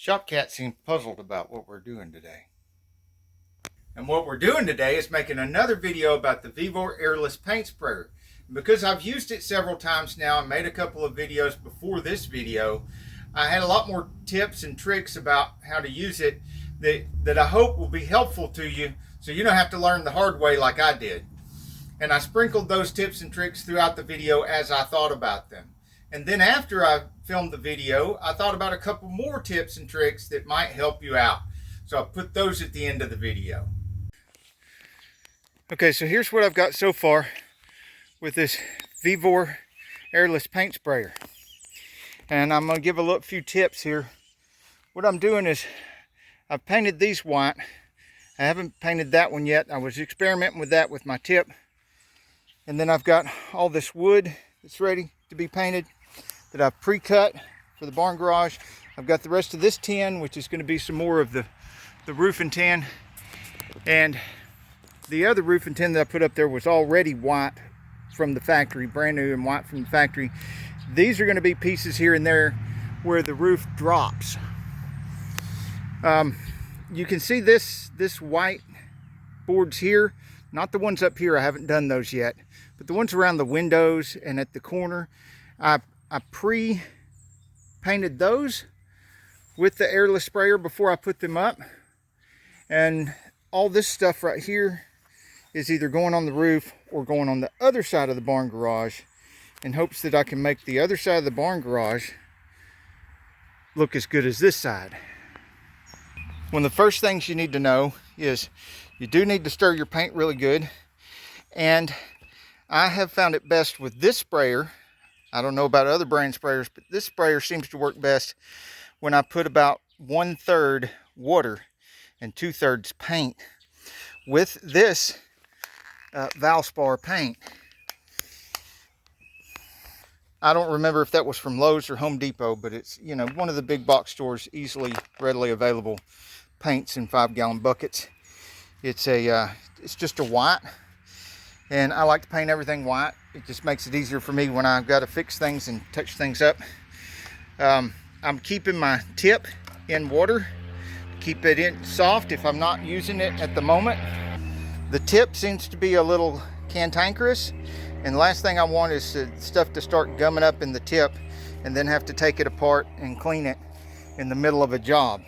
Shop cat seemed puzzled about what we're doing today. And what we're doing today is making another video about the Victor airless paint sprayer. Because I've used it several times now and made a couple of videos before this video, I had a lot more tips and tricks about how to use it that I hope will be helpful to you, so you don't have to learn the hard way like I did. And I sprinkled those tips and tricks throughout the video as I thought about them. And then after I filmed the video, I thought about a couple more tips and tricks that might help you out. So I put those at the end of the video. Okay, so here's what I've got so far with this Victor airless paint sprayer. And I'm going to give a few tips here. What I'm doing is I've painted these white. I haven't painted that one yet. I was experimenting with that with my tip. And then I've got all this wood that's ready to be painted that I've pre-cut for the barn garage. I've got the rest of this tin, which is going to be some more of the roofing tin. And the other roofing tin that I put up there was already white from the factory, brand new and white from the factory. These are going to be pieces here and there where the roof drops. You can see this white boards here, not the ones up here. I haven't done those yet, but the ones around the windows and at the corner, I pre-painted those with the airless sprayer before I put them up. And all this stuff right here is either going on the roof or going on the other side of the barn garage, in hopes that I can make the other side of the barn garage look as good as this side. One of the first things you need to know is you do need to stir your paint really good. And I have found it best with this sprayer. I don't know about other brand sprayers, but this sprayer seems to work best when I put about 1/3 water and 2/3 paint with this Valspar paint. I don't remember if that was from Lowe's or Home Depot, but it's, you know, one of the big box stores, readily available paints in 5-gallon buckets. It's just a white, and I like to paint everything white. It just makes it easier for me when I've got to fix things and touch things up. I'm keeping my tip in water, keep it in soft if I'm not using it at the moment. The tip seems to be a little cantankerous, and the last thing I want is stuff to start gumming up in the tip and then have to take it apart and clean it in the middle of a job.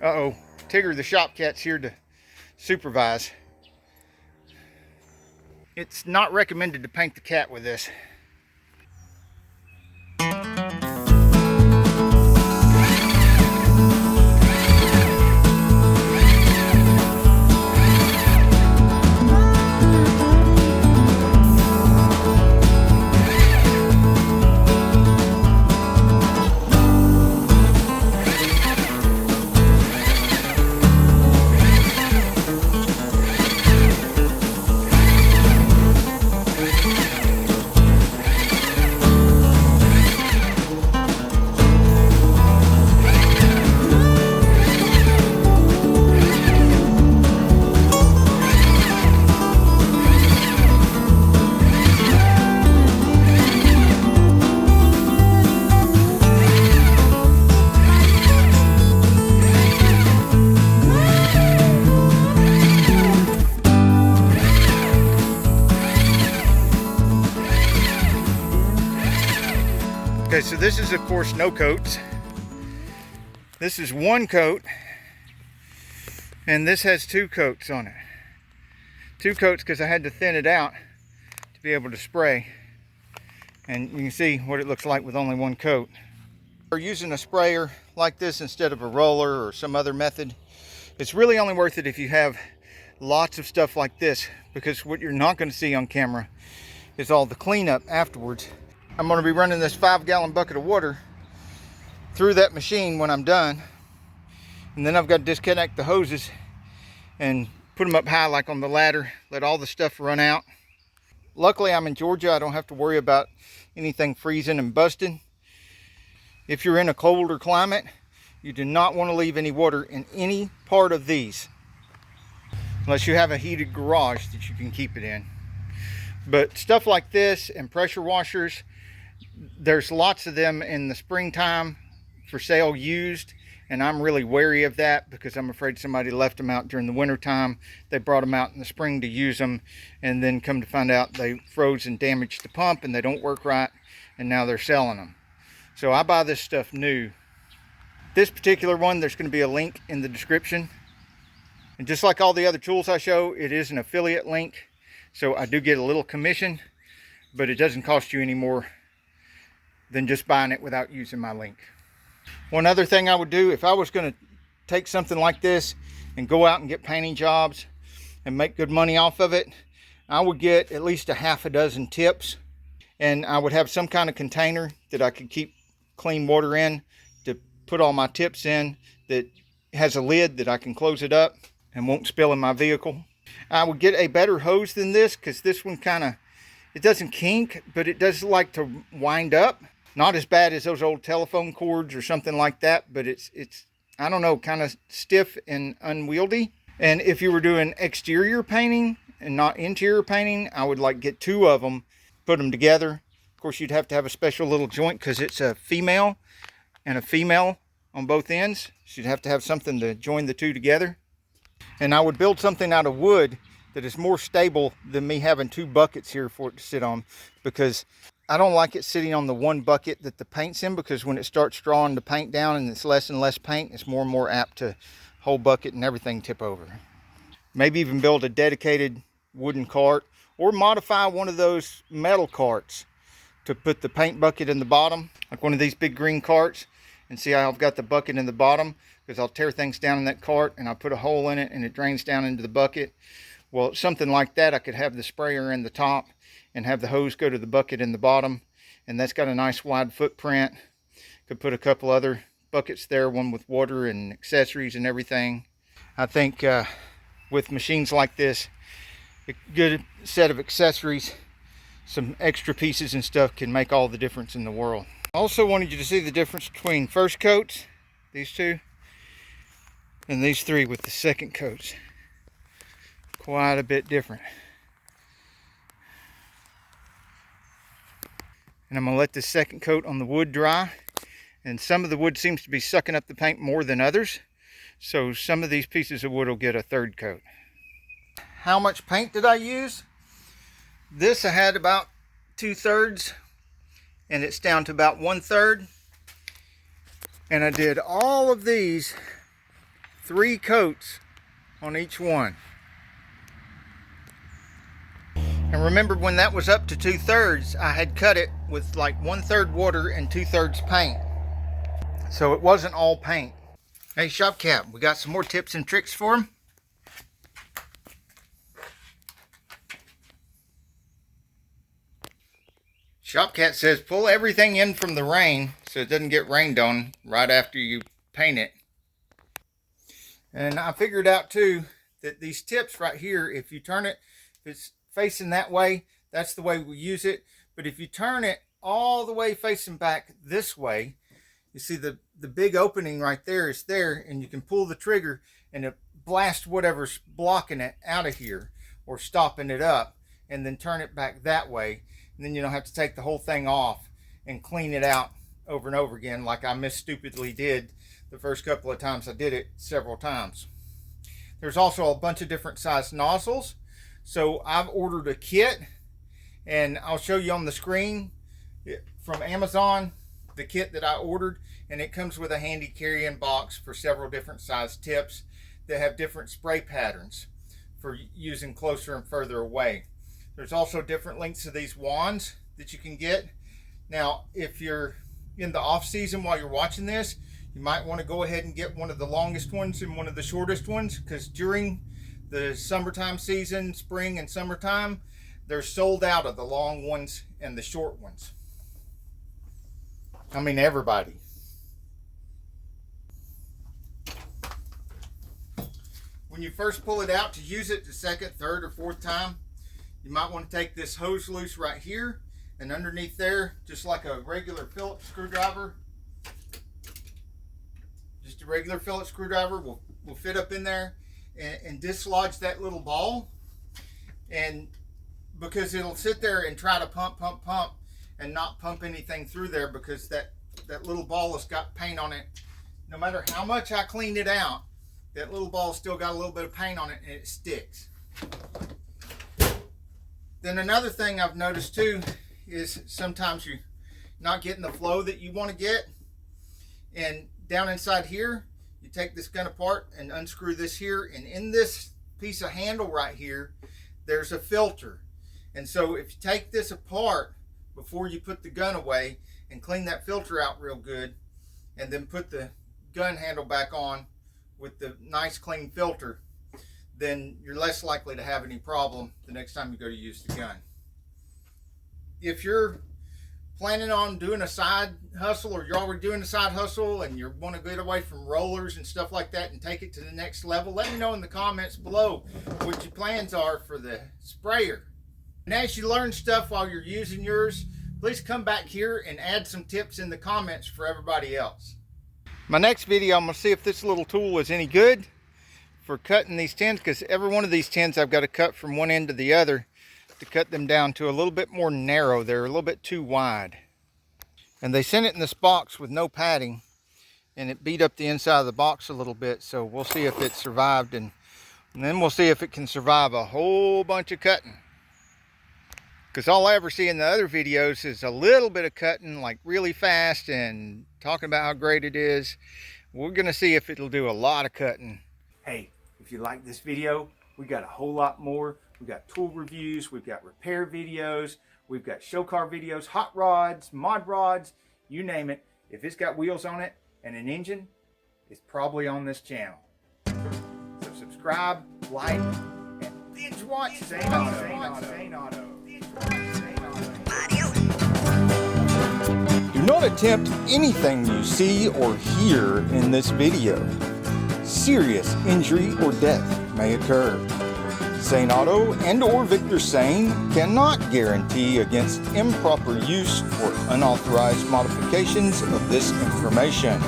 Uh-oh, Tigger the shop cat's here to supervise. It's not recommended to paint the cat with this. Okay, so this is of course no coats. This is one coat, and this has 2 coats on it. 2 coats because I had to thin it out to be able to spray. And you can see what it looks like with only 1 coat. Or using a sprayer like this instead of a roller or some other method, it's really only worth it if you have lots of stuff like this, because what you're not going to see on camera is all the cleanup afterwards. I'm going to be running this 5-gallon bucket of water through that machine when I'm done. And then I've got to disconnect the hoses and put them up high like on the ladder, let all the stuff run out. Luckily I'm in Georgia. I don't have to worry about anything freezing and busting. If you're in a colder climate, you do not want to leave any water in any part of these, unless you have a heated garage that you can keep it in. But stuff like this and pressure washers, there's lots of them in the springtime for sale used, and I'm really wary of that because I'm afraid somebody left them out during the winter time. They brought them out in the spring to use them, and then come to find out they froze and damaged the pump and they don't work right, and now they're selling them. So I buy this stuff new. This particular one, there's going to be a link in the description. And just like all the other tools I show, it is an affiliate link. So I do get a little commission, but it doesn't cost you any more than just buying it without using my link. One other thing I would do if I was going to take something like this and go out and get painting jobs and make good money off of it, I would get at least a half a dozen tips, and I would have some kind of container that I could keep clean water in to put all my tips in, that has a lid that I can close it up and won't spill in my vehicle. I would get a better hose than this, because this one it doesn't kink, but it does like to wind up. Not as bad as those old telephone cords or something like that, but it's I don't know, kind of stiff and unwieldy. And if you were doing exterior painting and not interior painting, I would like get 2 of them, put them together. Of course, you'd have to have a special little joint because it's a female and a female on both ends. So you'd have to have something to join the 2 together. And I would build something out of wood that is more stable than me having 2 buckets here for it to sit on, because I don't like it sitting on the one bucket that the paint's in, because when it starts drawing the paint down and it's less and less paint, it's more and more apt to whole bucket and everything tip over. Maybe even build a dedicated wooden cart, or modify one of those metal carts to put the paint bucket in the bottom, like one of these big green carts, and see how I've got the bucket in the bottom, because I'll tear things down in that cart and I'll put a hole in it and it drains down into the bucket. Well, something like that, I could have the sprayer in the top and have the hose go to the bucket in the bottom, and that's got a nice wide footprint. Could put a couple other buckets there, one with water and accessories and everything. I think with machines like this, a good set of accessories, some extra pieces and stuff, can make all the difference in the world. I also wanted you to see the difference between first coats, these 2, and these 3 with the second coats. Quite a bit different. And I'm going to let this second coat on the wood dry, and some of the wood seems to be sucking up the paint more than others, so some of these pieces of wood will get a 3rd coat. How much paint did I use? This I had about 2/3, and it's down to about 1/3, and I did all of these 3 coats on each one. And remember, when that was up to 2/3, I had cut it with like 1/3 water and 2/3 paint. So it wasn't all paint. Hey, Shopcat, we got some more tips and tricks for him. Shopcat says pull everything in from the rain so it doesn't get rained on right after you paint it. And I figured out too that these tips right here, if you turn it, if it's facing that way, that's the way we use it. But if you turn it all the way facing back this way, you see the big opening right there is there, and you can pull the trigger and it blasts whatever's blocking it out of here or stopping it up, and then turn it back that way. And then you don't have to take the whole thing off and clean it out over and over again, like I stupidly did the first couple of times I did it several times. There's also a bunch of different size nozzles. So I've ordered a kit, and I'll show you on the screen from Amazon the kit that I ordered, and it comes with a handy carry-in box for several different size tips that have different spray patterns for using closer and further away. There's also different lengths of these wands that you can get. Now, if you're in the off season while you're watching this, you might want to go ahead and get one of the longest ones and one of the shortest ones, because during the summertime season, spring and summertime, they're sold out of the long ones and the short ones. I mean, everybody. When you first pull it out to use it the 2nd, 3rd, or 4th time, you might want to take this hose loose right here, and underneath there, just like a regular Phillips screwdriver, just a regular Phillips screwdriver will fit up in there and dislodge that little ball. And because it'll sit there and try to pump and not pump anything through there, because that that little ball has got paint on it. No matter how much I clean it out, that little ball still got a little bit of paint on it and it sticks. Then another thing I've noticed too is sometimes you're not getting the flow that you want to get. And down inside here, you take this gun apart and unscrew this here, and in this piece of handle right here, there's a filter. And so if you take this apart before you put the gun away and clean that filter out real good, and then put the gun handle back on with the nice clean filter, then you're less likely to have any problem the next time you go to use the gun. If you're planning on doing a side hustle, or you're already doing a side hustle and you want to get away from rollers and stuff like that and take it to the next level, let me know in the comments below what your plans are for the sprayer. And as you learn stuff while you're using yours, please come back here and add some tips in the comments for everybody else. My next video, I'm going to see if this little tool is any good for cutting these tins, because every one of these tins I've got to cut from one end to the other to cut them down to a little bit more narrow. They're a little bit too wide. And they sent it in this box with no padding, and it beat up the inside of the box a little bit, so we'll see if it survived, and then we'll see if it can survive a whole bunch of cutting. Because all I ever see in the other videos is a little bit of cutting, like really fast and talking about how great it is. We're going to see if it'll do a lot of cutting. Hey, if you like this video, we got a whole lot more. We've got tool reviews, we've got repair videos, we've got show car videos, hot rods, mod rods, you name it. If it's got wheels on it and an engine, it's probably on this channel. So subscribe, like, and binge watch Saneauto. Do not attempt anything you see or hear in this video. Serious injury or death may occur. Saneauto and or Victor Sane cannot guarantee against improper use or unauthorized modifications of this information.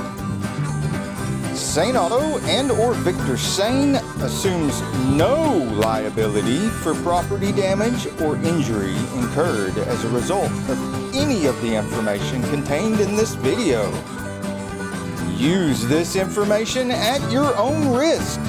Saneauto and or Victor Sane assumes no liability for property damage or injury incurred as a result of any of the information contained in this video. Use this information at your own risk.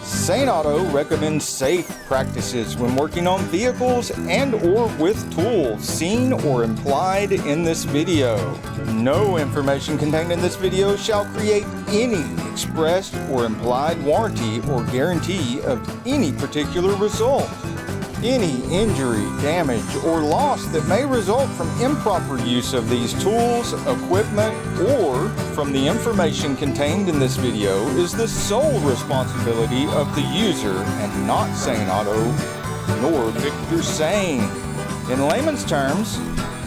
Saneauto recommends safe practices when working on vehicles and or with tools seen or implied in this video. No information contained in this video shall create any expressed or implied warranty or guarantee of any particular result. Any injury, damage, or loss that may result from improper use of these tools, equipment, or from the information contained in this video is the sole responsibility of the user and not Saneauto nor Victor Sane. In layman's terms,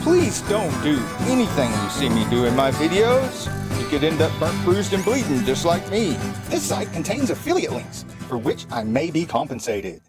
please don't do anything you see me do in my videos. You could end up burnt, bruised, and bleeding just like me. This site contains affiliate links for which I may be compensated.